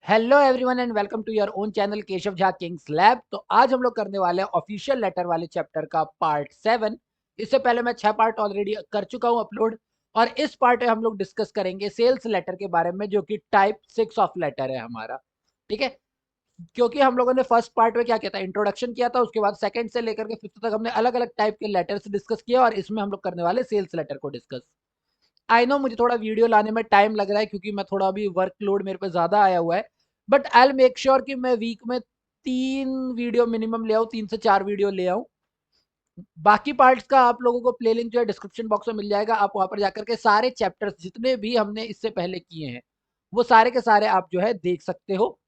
Hello everyone and welcome to your own channel Keshav Jha kings lab. तो आज हम लोग करने वाले हैं ऑफिशियल लेटर वाले चैप्टर का पार्ट 7। इससे पहले मैं 6 पार्ट ऑलरेडी कर चुका हूं अपलोड, और इस पार्ट में हम लोग डिस्कस करेंगे सेल्स लेटर के बारे में, जो कि टाइप 6 ऑफ लेटर है हमारा। ठीक है, क्योंकि हम लोगों ने फर्स्ट पार्ट में क्या किया था, इंट्रोडक्शन किया था, उसके बाद सेकंड से लेकर के फिफ्थ तक हमने अलग अलग टाइप के लेटर्स डिस्कस किया, और इसमें हम लोग करने वाले सेल्स लेटर को डिस्कस। आई नो मुझे थोड़ा वीडियो लाने में टाइम लग रहा है, क्योंकि मैं थोड़ा अभी वर्कलोड मेरे पे ज़्यादा आया हुआ है, but I will make sure कि मैं वीक में 3 वीडियो मिनिमम ले आऊँ, 3 से 4 वीडियो ले आऊँ। बाकी पार्ट्स का आप लोगों को प्ले लिंक जो है डिस्क्रिप्शन बॉक्स में मिल जाएगा। आप वहाँ पर जाकर के सारे चैप्टर्स जितने भी हमने इससे पहले किए हैं वो सारे के सारे आप जो है देख सकते हो।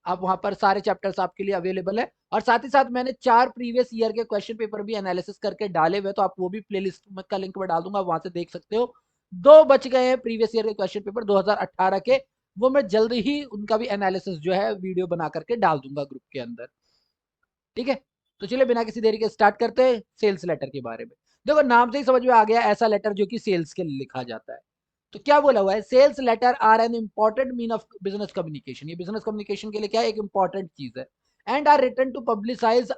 आप वहाँ पर सारे चैप्टर्स आपके लिए अवेलेबल है, और साथ ही साथ मैंने 4 प्रीवियस ईयर के क्वेश्चन पेपर भी एनालिसिस करके डाले हुए, तो आप वो भी प्लेलिस्ट का लिंक में डाल दूंगा, वहां से देख सकते हो। 2 बच गए हैं प्रीवियस ईयर के क्वेश्चन पेपर 2018 के, वो मैं जल्द ही उनका भी एनालिसिस जो है वीडियो बना करके डाल दूंगा ग्रुप के अंदर। ठीक है, तो चलिए बिना किसी देरी के स्टार्ट करते हैं सेल्स लेटर के बारे में। देखो नाम से ही समझ में आ गया, ऐसा लेटर जो कि सेल्स के लिए लिखा जाता है। तो क्या बोला हुआ है, sales letter are an important mean of business communication. ये बिजनेस कम्युनिकेशन के लिए क्या है, एक इंपॉर्टेंट चीज है। And are written to publicise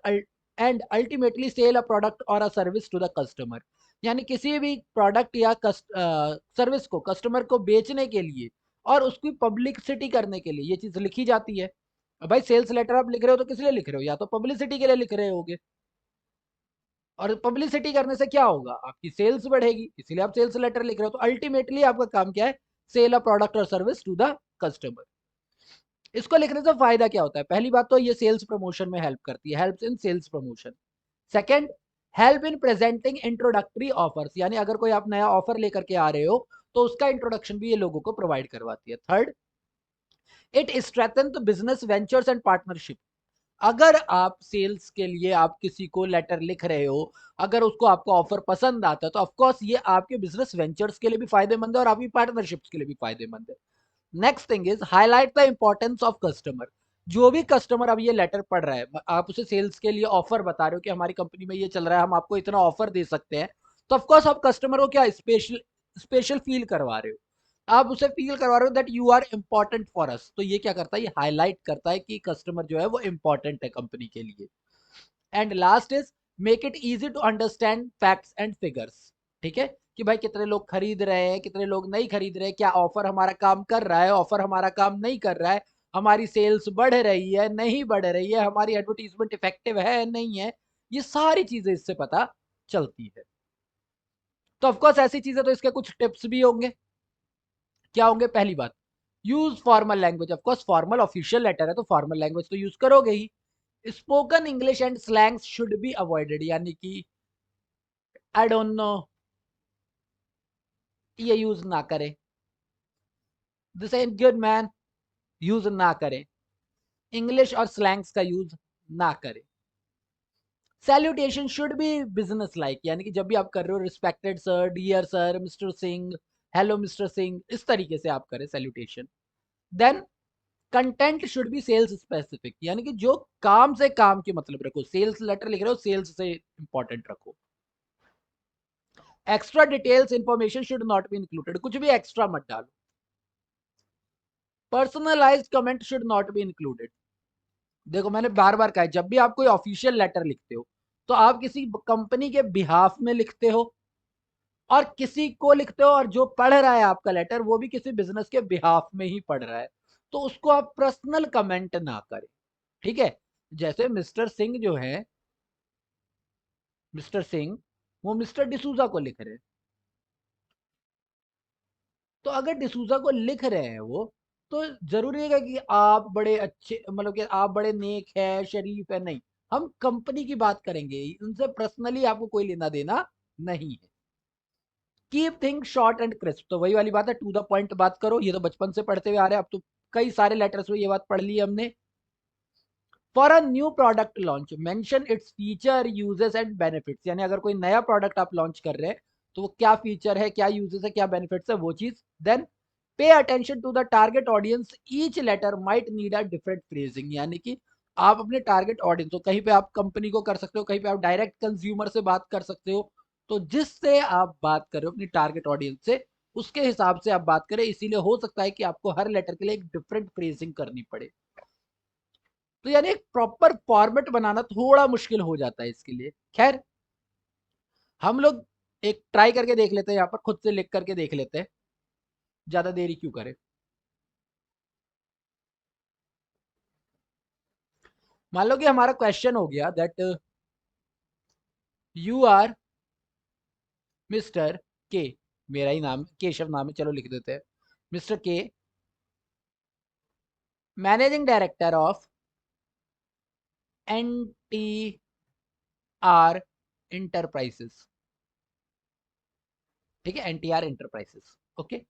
and ultimately sell a product और a service to the customer. यानी किसी भी प्रोडक्ट या सर्विस को कस्टमर को बेचने के लिए और उसकी पब्लिसिटी करने के लिए ये चीज लिखी जाती है। अब भाई सेल्स लेटर आप लिख रहे हो तो किस लिए लिख रहे हो, या तो पब्लिसिटी के लिए लिख रहे होगे, और पब्लिसिटी करने से क्या होगा, आपकी सेल्स बढ़ेगी, इसीलिए आप सेल्स लेटर लिख रहे हो। तो अल्टीमेटली आपका काम क्या है, सेल अ प्रोडक्ट और सर्विस टू द कस्टमर। इसको लिखने से फायदा क्या होता है, पहली बात तो ये सेल्स प्रमोशन में हेल्प करती है, helps in sales promotion. Second, help in presenting introductory offers, यानी अगर कोई आप नया ऑफर लेकर के आ रहे हो तो उसका इंट्रोडक्शन भी ये लोगों को प्रोवाइड करवाती है। Third, it strengthen the business ventures and partnership. अगर आप सेल्स के लिए आप किसी को लेटर लिख रहे हो, अगर उसको आपका ऑफर पसंद आता है, तो ऑफकोर्स ये आपके बिजनेस वेंचर्स के लिए भी फायदेमंद है और आपकी पार्टनरशिप्स के लिए भी फायदेमंद है। Next thing is highlight the importance of customer. जो भी कस्टमर अब ये लेटर पढ़ रहा है, आप उसे सेल्स के लिए ऑफर बता रहे हो कि हमारी कंपनी में ये चल रहा है, हम आपको इतना ऑफर दे सकते हैं, तो ऑफकोर्स आप कस्टमर को क्या स्पेशल स्पेशल फील करवा रहे हो, आप उसे फील करवा रहे हो that you are important for us. तो ये क्या करता है, ये हाईलाइट करता है कि कस्टमर जो है वो इंपॉर्टेंट है कंपनी के लिए। And last is make it easy to understand facts and figures. ठीक है, कि भाई कितने लोग खरीद रहे हैं, कितने लोग नहीं खरीद रहे हैं, क्या ऑफर हमारा काम कर रहा है, ऑफर हमारा काम नहीं कर रहा है, हमारी सेल्स बढ़ रही है नहीं बढ़ रही है, हमारी एडवर्टीजमेंट इफेक्टिव है नहीं है, ये सारी चीजें इससे पता चलती है। तो ऑफकोर्स ऐसी चीजें, तो इसके कुछ टिप्स भी होंगे। क्या होंगे, पहली बात, use formal language. Of course formal official letter है तो फॉर्मल लैंग्वेज तो यूज करोगे ही। Spoken English and slangs should be avoided, यानी कि आई डोंट नो, ये यूज ना करें। This and good man, use ना करें। इंग्लिश और स्लैंग्स का यूज ना करें। Salutation should be business like, यानी कि जब भी आप कर रहे हो, respected sir, dear sir, mister Singh, hello mister Singh, इस तरीके से आप करें salutation. Then content should be sales specific, यानी कि जो काम से काम के मतलब रखो, सेल्स लेटर लिख रहे हो सेल्स से इंपॉर्टेंट रखो। Extra details information should not be included, कुछ भी एक्स्ट्रा मत डालो। Personalised comment should not be included. देखो मैंने बार बार कहा है, जब भी आप कोई ऑफिशियल लेटर लिखते हो तो आप किसी कंपनी के बिहाफ में लिखते हो, और किसी को लिखते हो, और जो पढ़ रहा है आपका लेटर वो भी किसी बिजनेस के बिहाफ में ही पढ़ रहा है, तो उसको आप पर्सनल कमेंट ना करें। ठीक है, जैसे मिस्टर सिंह जो है, मिस्टर सिंह वो मिस्टर डिसूजा को लिख रहे हैं, तो अगर डिसूजा को लिख रहे हैं वो, तो जरूरी है कि आप बड़े अच्छे, मतलब कि आप बड़े नेक है, शरीफ है, नहीं। हम कंपनी की बात करेंगे, उनसे पर्सनली आपको कोई लेना देना नहीं है। Keep things short and crisp, तो वही वाली बात है, टू द पॉइंट बात करो। ये तो बचपन से पढ़ते हुए आ रहे हैं, अब तो कई सारे लेटर्स में ये बात पढ़ ली हमने। For a new product launch mention its feature uses and benefits, यानी अगर कोई नया प्रोडक्ट आप लॉन्च कर रहे हैं तो वो क्या फीचर है, क्या यूजेस है, क्या बेनिफिट्स है, वो चीज। Then pay attention to the target audience, each letter might need a different phrasing, यानी कि आप अपने टारगेट ऑडियंस, तो कहीं पे आप कंपनी को कर सकते हो, कहीं पे आप डायरेक्ट कंज्यूमर से बात कर सकते हो, तो जिससे आप बात कर रहे हो अपनी टारगेट ऑडियंस से, उसके हिसाब से आप बात करें, इसीलिए हो सकता है कि आपको हर लेटर के लिए एक डिफरेंट फ्रेजिंग करनी पड़े। तो यानी एक प्रॉपर फॉर्मेट बनाना थोड़ा मुश्किल हो जाता है इसके लिए। खैर, हम लोग एक ट्राई करके देख लेते हैं, यहाँ पर खुद से लिख करके देख लेते हैं, ज्यादा देरी क्यों करें। मान लो कि हमारा क्वेश्चन हो गया दैट यू आर मिस्टर के, मेरा ही नाम केशव नाम है, चलो लिख देते हैं, मिस्टर के, managing director of NTR enterprises. ठीक है, NTR enterprises. Okay,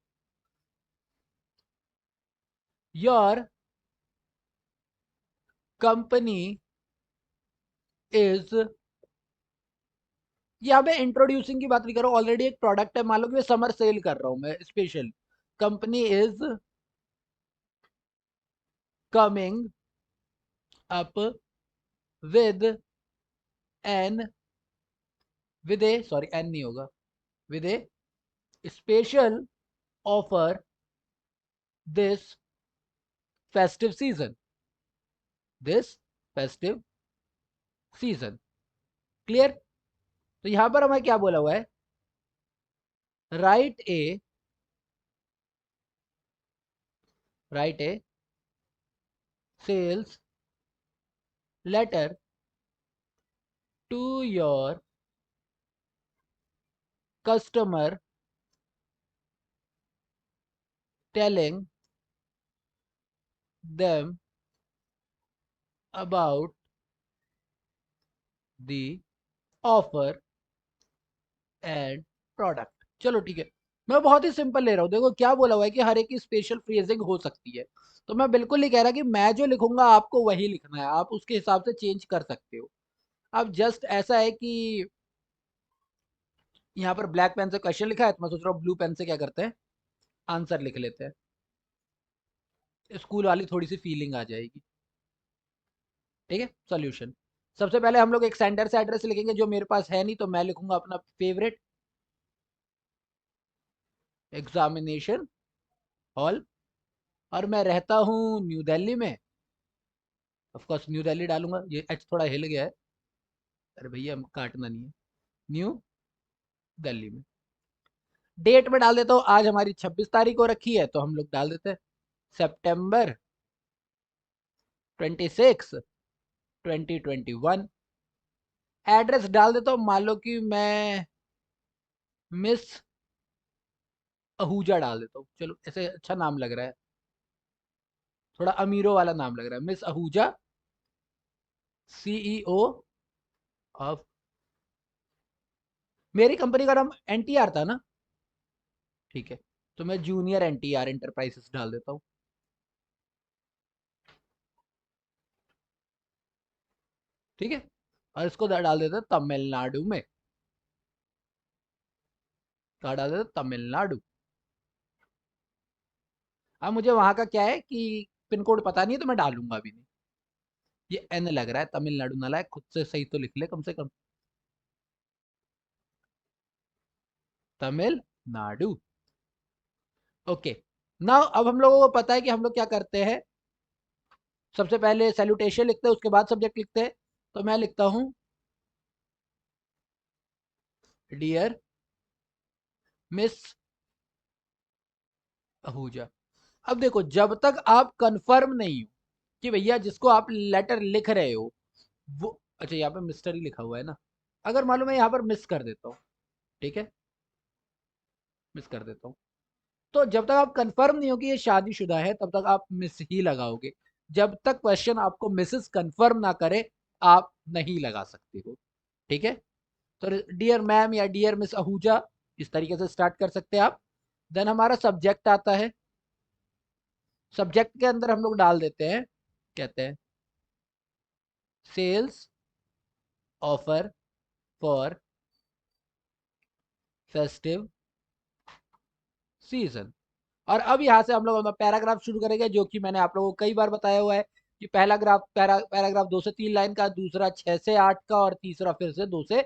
your company is, यहाँ पे इंट्रोड्यूसिंग की बात नहीं कर रहा हूँ, ऑलरेडी एक प्रोडक्ट है, मान लो कि मैं समर सेल कर रहा हूँ, मैं special, company is coming up with an, with a, sorry an नहीं होगा, with a special offer this festive season, this festive season. Clear? तो यहां पर हमें क्या बोला हुआ है, right a, right a sales letter to your customer telling them about the offer and product. चलो ठीक है, मैं बहुत ही सिंपल ले रहा हूँ, देखो क्या बोला हुआ है कि हर एक की स्पेशल फ्रेजिंग हो सकती है, तो मैं बिल्कुल नहीं कह रहा कि मैं जो लिखूंगा आपको वही लिखना है, आप उसके हिसाब से चेंज कर सकते हो। अब जस्ट ऐसा है कि यहाँ पर ब्लैक पेन से क्वेश्चन लिखा है, तो मैं सोच रहा हूँ ब्लू पेन से क्या करते हैं, आंसर लिख लेते हैं, स्कूल वाली थोड़ी सी फीलिंग आ जाएगी। ठीक है, सोल्यूशन, सबसे पहले हम लोग एक सेंटर से एड्रेस लिखेंगे, जो मेरे पास है नहीं, तो मैं लिखूंगा अपना फेवरेट एग्जामिनेशन हॉल, और मैं रहता हूँ न्यू दिल्ली में, ऑफ कोर्स न्यू दिल्ली डालूंगा, ये एच थोड़ा हिल गया है, अरे भैया काटना नहीं है, न्यू दिल्ली में। डेट में डाल देता हूँ, आज हमारी 26 तारीख को रखी है, तो हम लोग डाल देते हैं सितंबर 26 2021। एड्रेस डाल देता हूँ, मान लो कि मैं मिस आहूजा डाल देता हूँ, चलो ऐसे अच्छा नाम लग रहा है, थोड़ा अमीरों वाला नाम लग रहा है, मिस आहूजा, CEO ऑफ, मेरी कंपनी का नाम NTR था ना, ठीक है, तो मैं जूनियर NTR इंटरप्राइजेस डाल देता हूँ। ठीक है, और इसको डाल देते हैं तमिलनाडु में, कहा डाल देते हैं तमिलनाडु। अब मुझे वहां का क्या है कि पिन कोड पता नहीं है, तो मैं डालूंगा भी नहीं, ये N लग रहा है, तमिलनाडु नालायक, खुद से सही तो लिख ले कम से कम, तमिलनाडु। ओके, नाउ अब हम लोगों को पता है कि हम लोग क्या करते हैं, सबसे पहले सैल्यूटेशन लिखते हैं, उसके बाद सब्जेक्ट लिखते हैं, तो मैं लिखता हूं डियर मिस आहूजा। अब देखो, जब तक आप कंफर्म नहीं हो कि भैया जिसको आप लेटर लिख रहे हो वो, अच्छा यहाँ पे मिस्टर ही लिखा हुआ है ना, अगर मालूम है यहाँ पर मिस कर देता हूँ, ठीक है, मिस कर देता हूँ, तो जब तक आप कंफर्म नहीं हो कि ये शादीशुदा है, तब तक आप मिस ही लगाओगे, जब तक क्वेश्चन आपको मिसेस कंफर्म ना करे आप नहीं लगा सकते हो। ठीक है, तो डियर मैम या डियर मिस आहूजा, इस तरीके से स्टार्ट कर सकते हैं आप। देन हमारा सब्जेक्ट आता है, सब्जेक्ट के अंदर हम लोग डाल देते हैं, कहते हैं sales offer for festive season. और अब यहाँ से हम लोग अपना पैराग्राफ शुरू करेंगे, जो कि मैंने आप लोगों को कई बार बताया हुआ है कि पहला ग्राफ पैराग्राफ 2 से 3 लाइन का, दूसरा 6 से 8 का, और तीसरा फिर से 2 से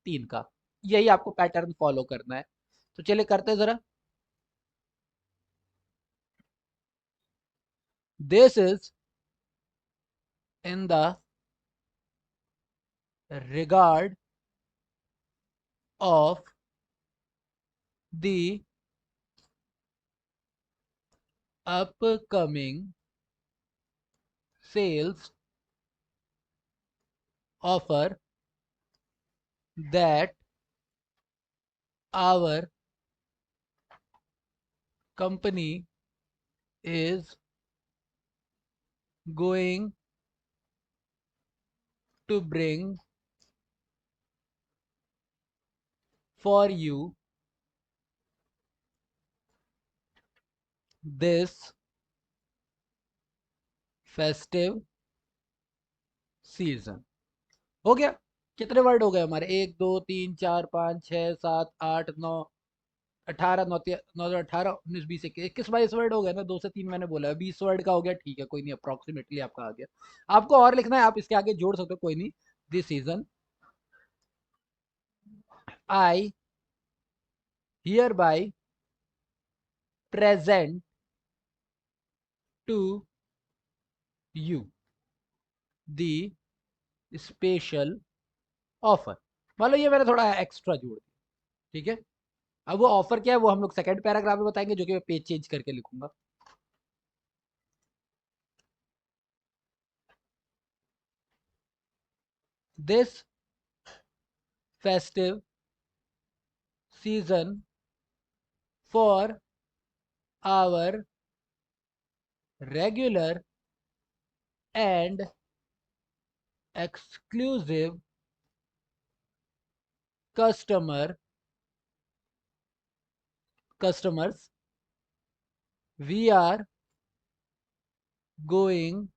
3 का, यही आपको पैटर्न फॉलो करना है। तो चलिए करते हैं जरा। This is in the regard of the upcoming sales offer that our company is going to bring for you this festive season. हो गया। कितने वर्ड हो गए हमारे? 1 2 3 4 5 6 7 8 9 18 9 18 19 20 21 22 वर्ड हो गए ना। 2 से 3 मैंने बोला है, 20 वर्ड का हो गया। ठीक है, कोई नहीं, अप्रोक्सीमेटली आपका आ गया। आपको और लिखना है, आप इसके आगे जोड़ सकते हो, कोई नहीं। This season I hereby present to you the special offer. मान लो ये मैंने थोड़ा एक्स्ट्रा जोड़ दिया, ठीक है। अब वो ऑफर क्या है वो हम लोग सेकंड पैराग्राफ में बताएंगे, जो कि मैं पेज चेंज करके लिखूंगा। This festive season for our regular and exclusive customers, we are going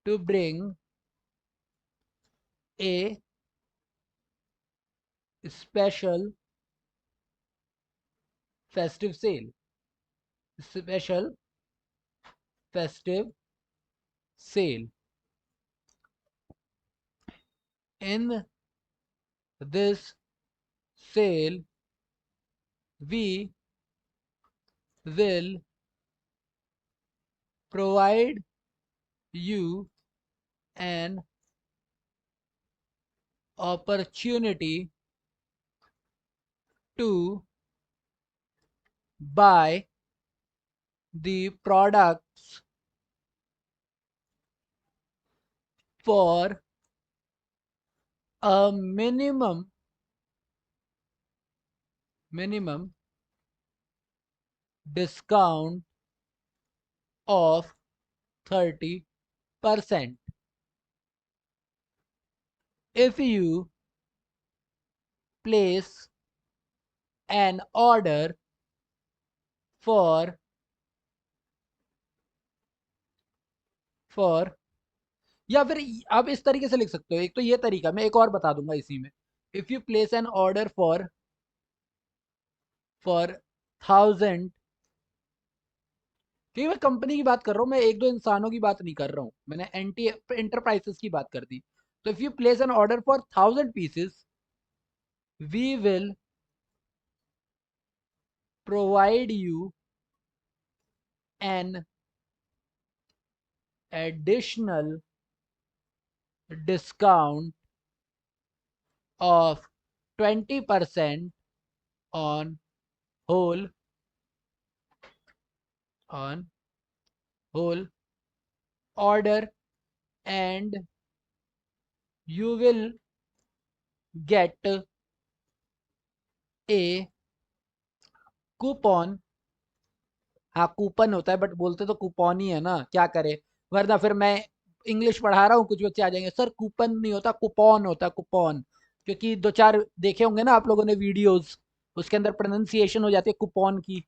to bring a special festive sale. Special festive sale. In this sale, we will provide you an opportunity to buy the products for a minimum discount of 30%. If you place an order for या फिर आप इस तरीके से लिख सकते हो। एक तो ये तरीका मैं एक और बता दूंगा इसी में। If you place an order for 1000, क्योंकि मैं कंपनी की बात कर रहा हूँ, मैं एक दो इंसानों की बात नहीं कर रहा हूँ, मैंने एंटी एंटरप्राइजेस की बात कर दी। तो if you place an order for 1000 pieces, we will provide you an additional discount of 20% on whole on whole order, and you will get a coupon। हाँ कूपन होता है, बट बोलते तो कूपन ही है ना, क्या करे। वरना फिर मैं इंग्लिश पढ़ा रहा हूँ, कुछ बच्चे आ जाएंगे सर कूपन नहीं होता, कूपन होता है, कूपन। क्योंकि दो चार देखे होंगे ना आप लोगों ने वीडियोस, उसके अंदर प्रोनाउंसिएशन हो जाती है कूपन की।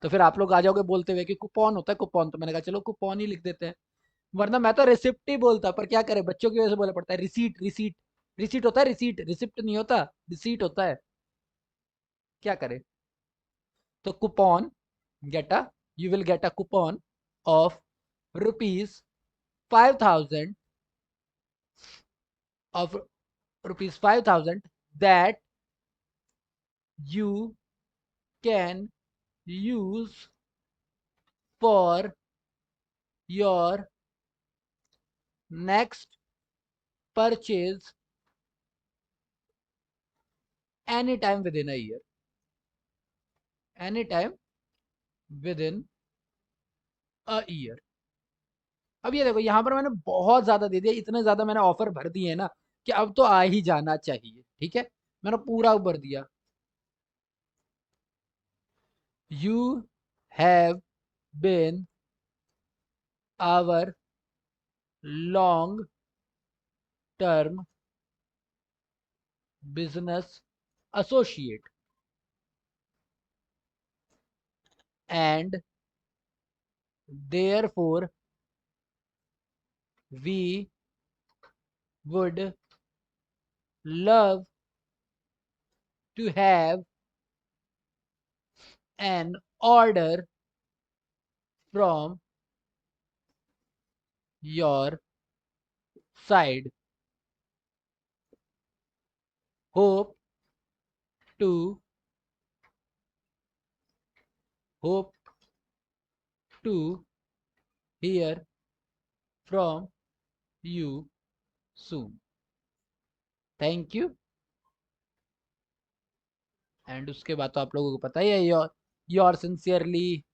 तो फिर आप लोग आ जाओगे बोलते हुए कि कूपन होता है, कूपन। तो मैंने कहा चलो कूपन ही लिख देते हैं। वरना मैं तो रिसिप्ट ही बोलता, पर क्या करे, बच्चों की वजह से बोलना पड़ता है रिसीट रिसीट। रिसीट होता है रिसीट, रिसिप्ट नहीं होता, रिसीट होता है। क्या करे। तो coupon get a you will get a coupon of rupees 5000 of rupees 5000 that you can use for your next purchase any time with in a year, any time with in a year. अब ये देखो यहाँ पर मैंने बहुत ज्यादा दे दिया, इतने ज्यादा मैंने ऑफर भर दिए ना कि अब तो आ ही जाना चाहिए। ठीक है, मैंने पूरा भर दिया। You have been our long term business associate and therefore we would love to have an order from your side. Hope to hope to hear from you soon. Thank you. And उसके बाद तो आप लोगों को पता ही है, your sincerely,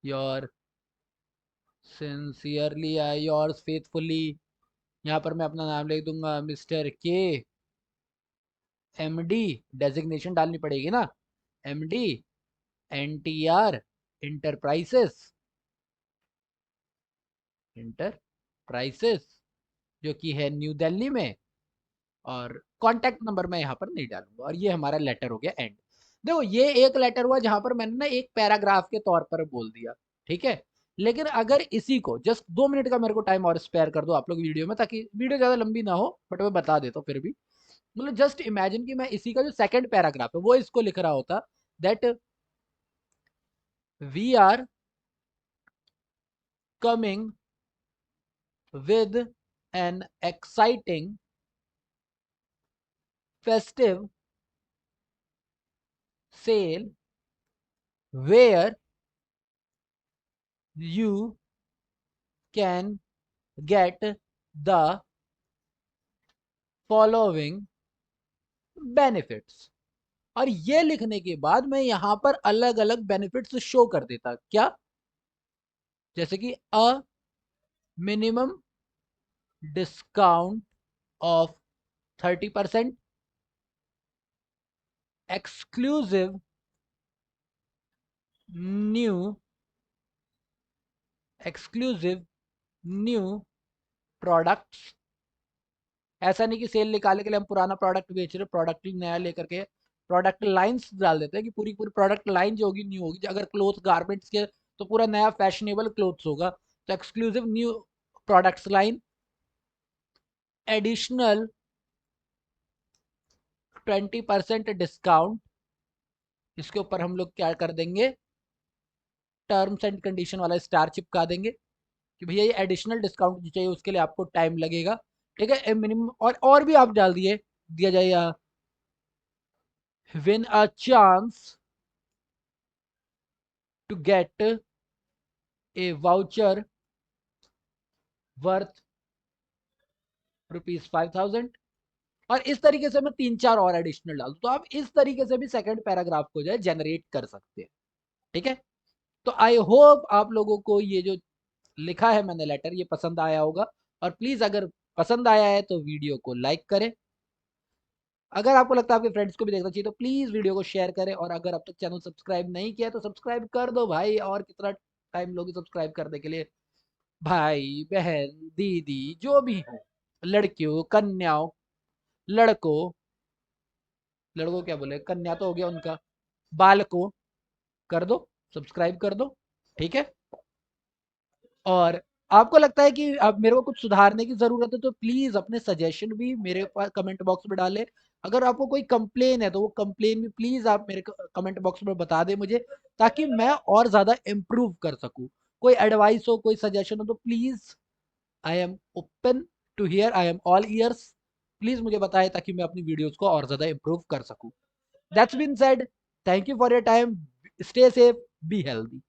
your sincerely yours faithfully. यहाँ पर मैं अपना नाम लिख दूंगा, मिस्टर के एमडी। डेजिग्नेशन डालनी पड़ेगी ना, एमडी एनटीआर इंटरप्राइजेस, इंटरप्राइजेस जो कि है न्यू दिल्ली में। और कॉन्टैक्ट नंबर मैं यहाँ पर नहीं डालूंगा। और ये हमारा लेटर हो गया एंड। देखो ये एक लेटर हुआ जहां पर मैंने ना एक पैराग्राफ के तौर पर बोल दिया। ठीक है, लेकिन अगर इसी को जस्ट 2 मिनट का मेरे को टाइम और स्पेयर कर दो आप लोग वीडियो में, ताकि वीडियो ज्यादा लंबी ना हो, बट मैं बता देता हूँ फिर भी। मतलब जस्ट इमेजिन कि मैं इसी का जो सेकंड पैराग्राफ है वो इसको लिख रहा होता, that we are coming with an exciting festive sale where you can get the following benefits। और ये लिखने के बाद मैं यहां पर अलग अलग बेनिफिट्स शो कर देता। क्या? जैसे कि a minimum discount of 30%, exclusive new exclusive new products. ऐसा नहीं कि सेल निकालने के लिए हम पुराना प्रोडक्ट बेच रहे, प्रोडक्ट ही नया लेकर के प्रोडक्ट लाइंस डाल देते हैं कि पूरी पूरी प्रोडक्ट लाइन जो होगी न्यू होगी। अगर क्लोथ गारमेंट्स के तो पूरा नया फैशनेबल क्लोथ्स होगा। तो exclusive new products line, additional 20% discount. इसके ऊपर हम लोग क्या कर देंगे, टर्म्स एंड कंडीशन वाला स्टार चिपका देंगे कि भैया ये एडिशनल डिस्काउंट जो चाहिए उसके लिए आपको टाइम लगेगा। ठीक है, मिनिमम और भी आप डाल दिए, दिया जाए win a chance to get a voucher worth ₹5,000। और इस तरीके से मैं 3-4 और एडिशनल डाल दूं, तो आप इस तरीके से भी सेकंड पैराग्राफ को जो है जनरेट कर सकते हैं। ठीक है, तो आई होप आप लोगों को ये जो लिखा है मैंने लेटर ये पसंद आया होगा। और प्लीज अगर पसंद आया है तो वीडियो को लाइक करें। अगर आपको लगता है आपके फ्रेंड्स को भी देखना चाहिए तो प्लीज वीडियो को शेयर करें। और अगर अब तक चैनल सब्सक्राइब नहीं किया तो सब्सक्राइब कर दो भाई। और कितना टाइम लोगे सब्सक्राइब करने के लिए? भाई बहन दीदी जो भी हो, लड़कियों कन्याओं लड़कों, लड़कों क्या बोले, कन्या तो हो गया उनका, बालकों, कर दो, सब्सक्राइब कर दो। ठीक है, और आपको लगता है कि अब मेरे को कुछ सुधारने की जरूरत है तो प्लीज अपने सजेशन भी मेरे पास कमेंट बॉक्स में डालें। अगर आपको कोई कंप्लेन है तो वो कंप्लेन भी प्लीज आप मेरे कमेंट बॉक्स में बता दें मुझे, ताकि मैं और ज्यादा इम्प्रूव कर सकूं। कोई एडवाइस हो, कोई सजेशन हो तो please, I am open to hear, I am all ears. Please मुझे बताएं ताकि मैं अपनी वीडियोस को और ज्यादा इम्प्रूव कर सकूं। That's been said, thank you for your time, stay safe, be healthy.